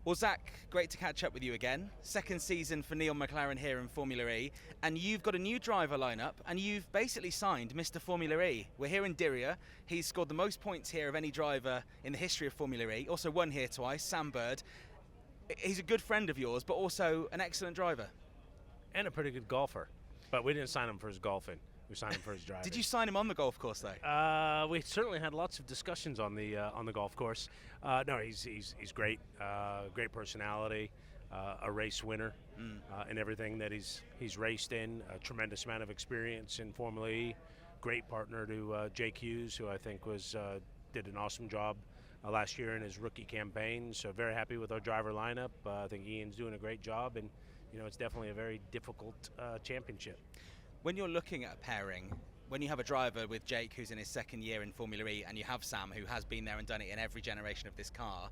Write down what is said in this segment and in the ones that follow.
Well, Zak, great to catch up with you again. Second season for NEOM McLaren here in Formula E, and you've got a new driver lineup, and you've basically signed Mr. Formula E. We're here in Diriyah. He's scored the most points here of any driver in the history of Formula E. Also won here twice, Sam Bird. He's a good friend of yours, but also an excellent driver. And a pretty good golfer. But we didn't sign him for his golfing. We signed him for his driving. Did you sign him on the golf course, though? We certainly had lots of discussions on the golf course. No, he's great. Great personality. A race winner in everything that he's raced in. A tremendous amount of experience in Formula E. Great partner to Jake Hughes, who I think did an awesome job last year in his rookie campaign. So very happy with our driver lineup. I think Ian's doing a great job, and it's definitely a very difficult championship. When you're looking at a pairing, when you have a driver with Jake, who's in his second year in Formula E, and you have Sam, who has been there and done it in every generation of this car,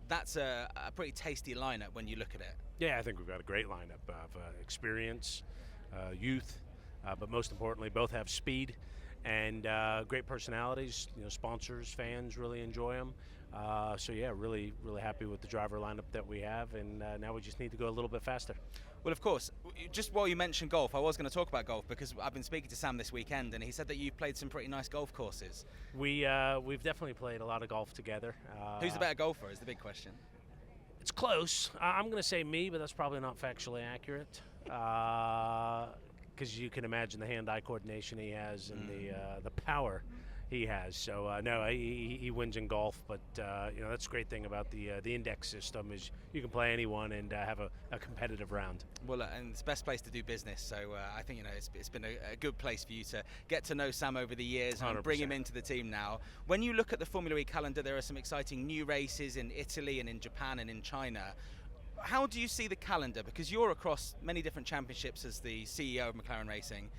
that's a pretty tasty lineup when you look at it. Yeah, I think we've got a great lineup of experience, youth, but most importantly, both have speed and great personalities. Sponsors, fans really enjoy them. So yeah, really happy with the driver lineup that we have, and now we just need to go a little bit faster. Well, of course, just while you mentioned golf, I was going to talk about golf because I've been speaking to Sam this weekend, and he said that you've played some pretty nice golf courses. We've definitely played a lot of golf together. Who's the better golfer is the big question. It's close. I'm going to say me, but that's probably not factually accurate. Because you can imagine the hand-eye coordination he has and the power he has. So no, he wins in golf. But that's the great thing about the index system is you can play anyone and have a competitive round. Well, and it's the best place to do business. So I think it's been a good place for you to get to know Sam over the years and 100%. Bring him into the team now. When you look at the Formula E calendar, there are some exciting new races in Italy and in Japan and in China. How do you see the calendar? Because you're across many different championships as the CEO of McLaren Racing.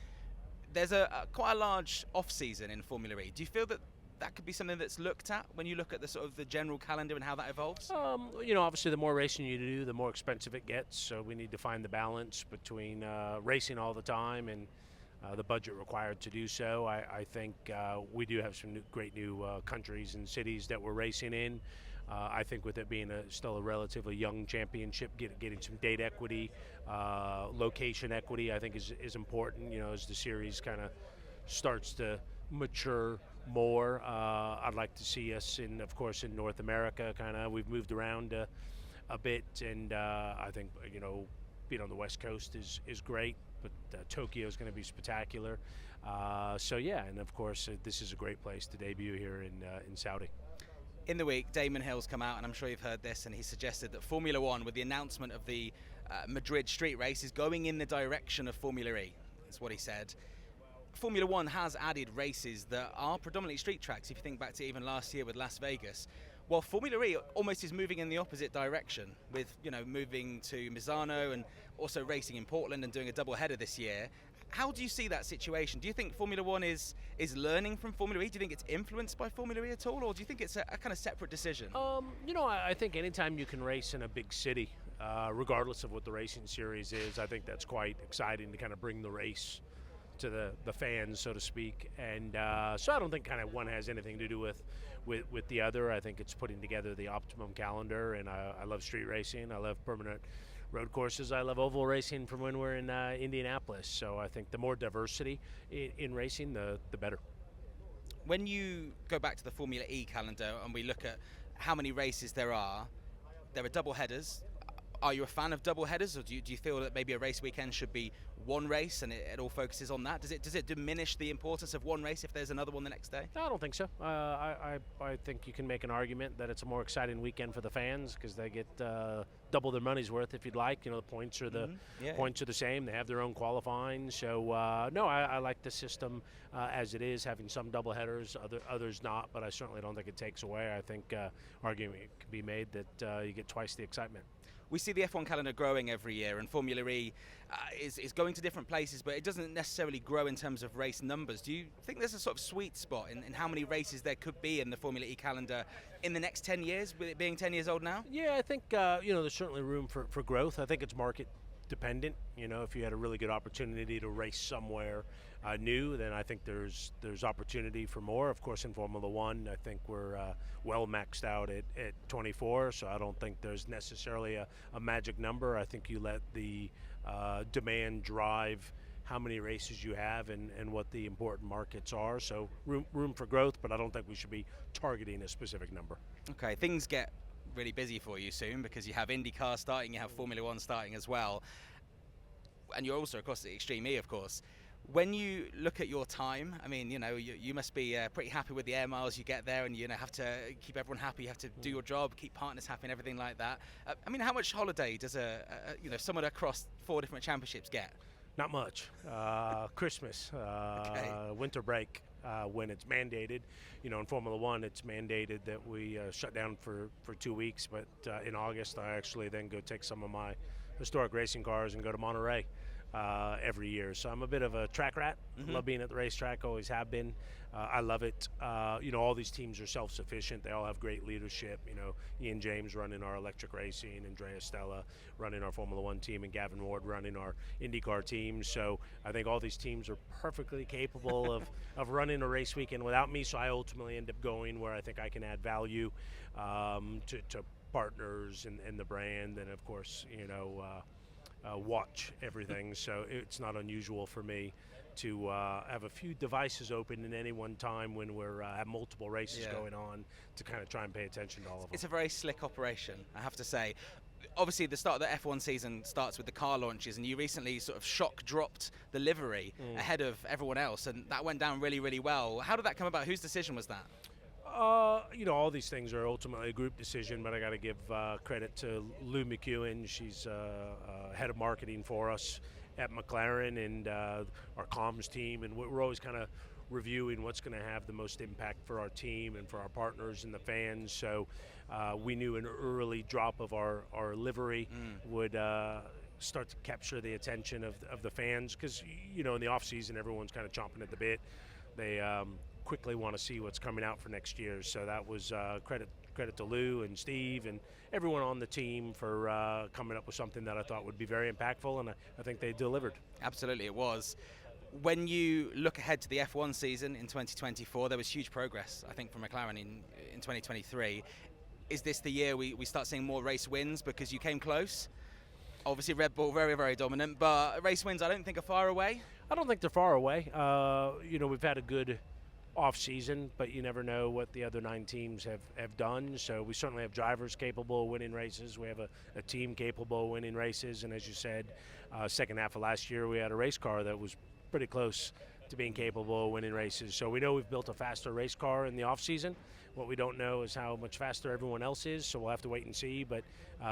There's quite a large off-season in Formula E. Do you feel that could be something that's looked at when you look at the sort of the general calendar and how that evolves? Obviously the more racing you do, the more expensive it gets. So we need to find the balance between racing all the time and the budget required to do so. I think we do have some great new countries and cities that we're racing in. I think with it being still a relatively young championship, getting some date equity, location equity, I think is important. As the series kind of starts to mature more, I'd like to see us of course, in North America. We've moved around a bit, and I think being on the West Coast is great. But Tokyo is going to be spectacular. So yeah, and of course this is a great place to debut here in Saudi. In the week, Damon Hill's come out, and I'm sure you've heard this, and he suggested that Formula One, with the announcement of the Madrid street race, is going in the direction of Formula E. That's what he said. Formula One has added races that are predominantly street tracks, if you think back to even last year with Las Vegas. While Formula E almost is moving in the opposite direction, with moving to Misano and also racing in Portland and doing a double header this year. How do you see that situation? Do you think Formula One is learning from Formula E? Do you think it's influenced by Formula E at all, or do you think it's a kind of separate decision? I think anytime you can race in a big city, regardless of what the racing series is, I think that's quite exciting to kind of bring the race to the fans, so to speak. And so I don't think kind of one has anything to do with the other. I think it's putting together the optimum calendar, and I love street racing. I love permanent road courses. I love oval racing from when we're in Indianapolis. So I think the more diversity in racing, the better. When you go back to the Formula E calendar and we look at how many races there are double headers. Are you a fan of double headers, or do you feel that maybe a race weekend should be one race and it all focuses on that? Does it diminish the importance of one race if there's another one the next day? No, I don't think so. I think you can make an argument that it's a more exciting weekend for the fans because they get double their money's worth, if you'd like. The points are points are the same. They have their own qualifying. So no, I like the system as it is, having some double headers, others not. But I certainly don't think it takes away. I think argument can be made that you get twice the excitement. We see the F1 calendar growing every year, and Formula E is going to different places, but it doesn't necessarily grow in terms of race numbers. Do you think there's a sort of sweet spot in how many races there could be in the Formula E calendar in the next 10 years, with it being 10 years old now? Yeah, I think there's certainly room for growth. I think it's market dependent. You know, if you had a really good opportunity to race somewhere new, then I think there's opportunity for more. Of course, in Formula One, I think we're well maxed out at 24, so I don't think there's necessarily a magic number. I think you let the demand drive how many races you have and what the important markets are. So room for growth, but I don't think we should be targeting a specific number. Okay, things get really busy for you soon because you have IndyCar starting, you have Formula One starting as well, and you're also across the Extreme E, of course. When you look at your time, I mean, you know, you must be pretty happy with the air miles you get there, and you know, have to keep everyone happy. You have to do your job, keep partners happy, and everything like that. I mean, how much holiday does you know, someone across 4 different championships get? Not much. Christmas, Okay. winter break, when it's mandated. You know, in Formula One, it's mandated that we shut down for 2 weeks. But in August, I actually then go take some of my historic racing cars and go to Monterey every year. So I'm a bit of a track rat. Love being at the racetrack, always have been. I love it. You know, all these teams are self-sufficient. They all have great leadership. You know, Ian James running our electric racing, Andrea Stella running our Formula One team, and Gavin Ward running our IndyCar team. So I think all these teams are perfectly capable of running a race weekend without me. So I ultimately end up going where I think I can add value to partners and the brand, and of course, you know, watch everything. So it's not unusual for me to have a few devices open at any one time when we're have multiple races going on, to kind of try and pay attention to all of them. It's a very slick operation, I have to say. Obviously, the start of the F1 season starts with the car launches, and you recently sort of shock dropped the livery ahead of everyone else, and that went down really, really well. How did that come about? Whose decision was that? You know, all these things are ultimately a group decision, but I got to give credit to Lou McEwen. She's head of marketing for us at McLaren, and our comms team, and we're always kind of reviewing what's going to have the most impact for our team and for our partners and the fans. So we knew an early drop of our livery would start to capture the attention of the fans, because, you know, in the off season everyone's kind of chomping at the bit. They quickly want to see what's coming out for next year. So that was credit to Lou and Steve and everyone on the team for coming up with something that I thought would be very impactful, and I think they delivered. Absolutely, it was. When you look ahead to the F1 season in 2024, there was huge progress, I think, from McLaren in 2023. Is this the year we start seeing more race wins because you came close? Obviously, Red Bull very, very dominant, but race wins I don't think are far away. I don't think they're far away. You know, we've had a good off-season, but you never know what the other 9 teams have done. So we certainly have drivers capable of winning races. We have a team capable of winning races. And as you said, second half of last year, we had a race car that was pretty close to being capable of winning races. So we know we've built a faster race car in the off-season. What we don't know is how much faster everyone else is, so we'll have to wait and see. But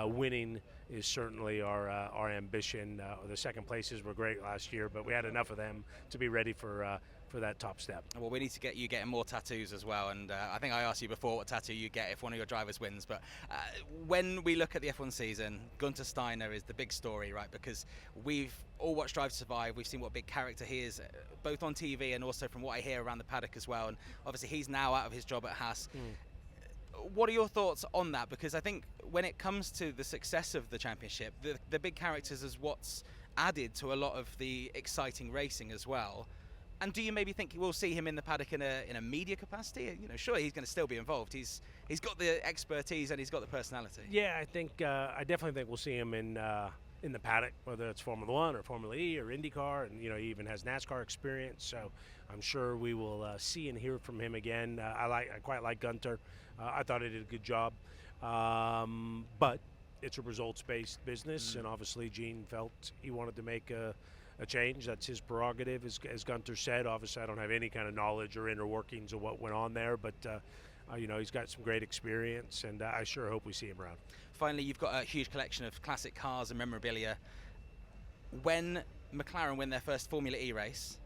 winning is certainly our ambition. The second places were great last year, but we had enough of them to be ready for that top step. Well, we need to get you getting more tattoos as well, and I think I asked you before what tattoo you get if one of your drivers wins, but when we look at the F1 season, Guenther Steiner is the big story, right? Because we've all watched Drive to Survive, we've seen what a big character he is, both on TV and also from what I hear around the paddock as well, and obviously he's now out of his job at Haas. What are your thoughts on that? Because I think when it comes to the success of the championship, the big characters is what's added to a lot of the exciting racing as well. And do you maybe think we'll see him in the paddock in a media capacity? You know, sure, he's going to still be involved. He's got the expertise and he's got the personality. Yeah, I definitely think we'll see him in the paddock, whether it's Formula One or Formula E or IndyCar, and you know, he even has NASCAR experience. So I'm sure we will see and hear from him again. I quite like Guenther. I thought he did a good job, but it's a results-based business, and obviously Gene felt he wanted to make a change. That's his prerogative, as Guenther said. Obviously, I don't have any kind of knowledge or inner workings of what went on there, but you know, he's got some great experience, and I sure hope we see him around. Finally, you've got a huge collection of classic cars and memorabilia. When McLaren win their first Formula E race,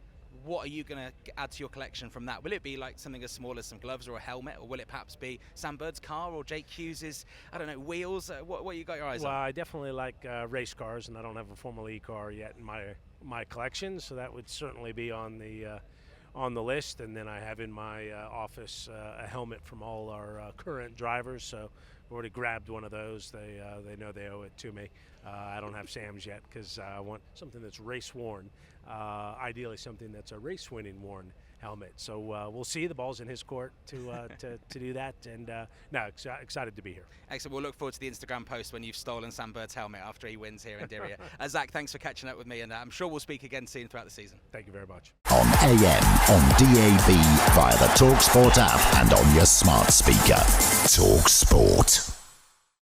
what are you going to add to your collection from that? Will it be like something as small as some gloves or a helmet, or will it perhaps be Sam Bird's car or Jake Hughes's, I don't know, wheels? What you got your eyes on? Well, I definitely like race cars, and I don't have a Formula E car yet in my collection, so that would certainly be on the list. And then I have in my office a helmet from all our current drivers, so already grabbed one of those. They know they owe it to me. I don't have Sam's yet because I want something that's race worn. Ideally, something that's a race winning worn helmet. So we'll see. The ball's in his court to do that. And excited to be here. Excellent. We'll look forward to the Instagram post when you've stolen Sam Bird's helmet after he wins here in Diriyah. Zak, thanks for catching up with me, and I'm sure we'll speak again soon throughout the season. Thank you very much. On AM, on DAB, via the talkSPORT app, and on your smart speaker. talkSPORT.